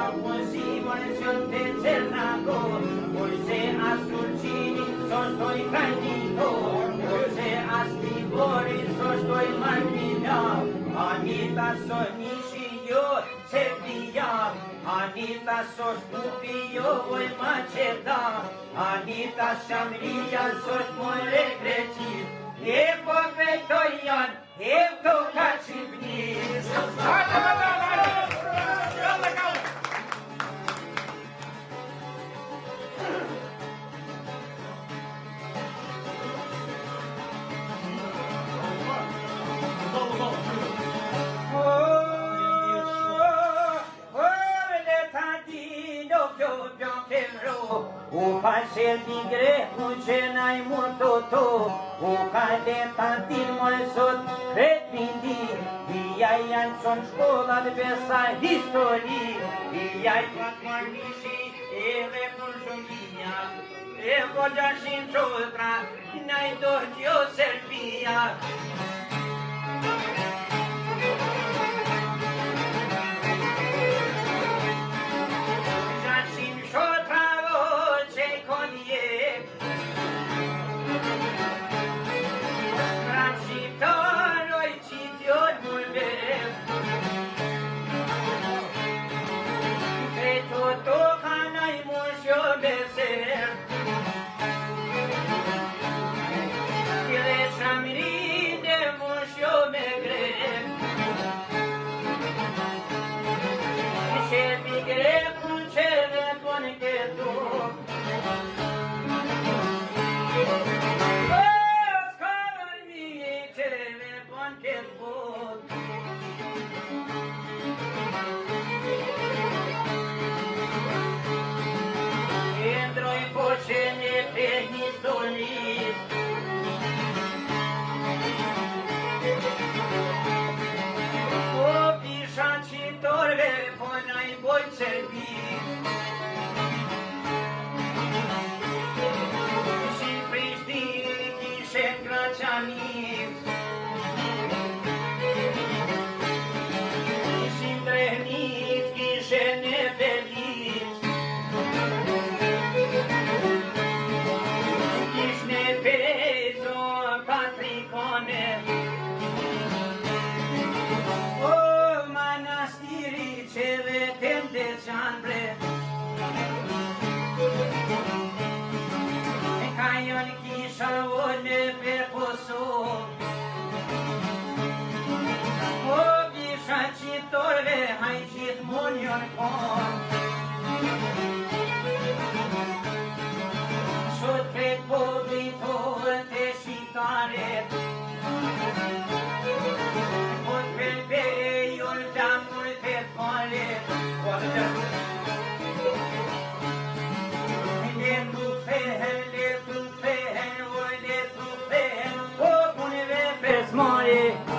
Simon të Cernaco, kurse as Turqini, so shtoj Krajniko, kurse as Libori, so shtoj Martina, Anita so nishi jo Serbia, Anita so shkupi jo voj Maceda, Anita Shamria so shmore Greqi, e po betoj janë, e do ka qipnis. U ka shelti greku që naj murtoto, u ka detatin mërë sot kret pindi, vija janë qon shkollat besa histori, vija i pat marmishi edhe për shumia, e po gjashin qotra, naj dohjo Serbia. Sot pret podritor te shqiptare, pot pret bejur damur te pare, letu fehen, o pune ve pesmare.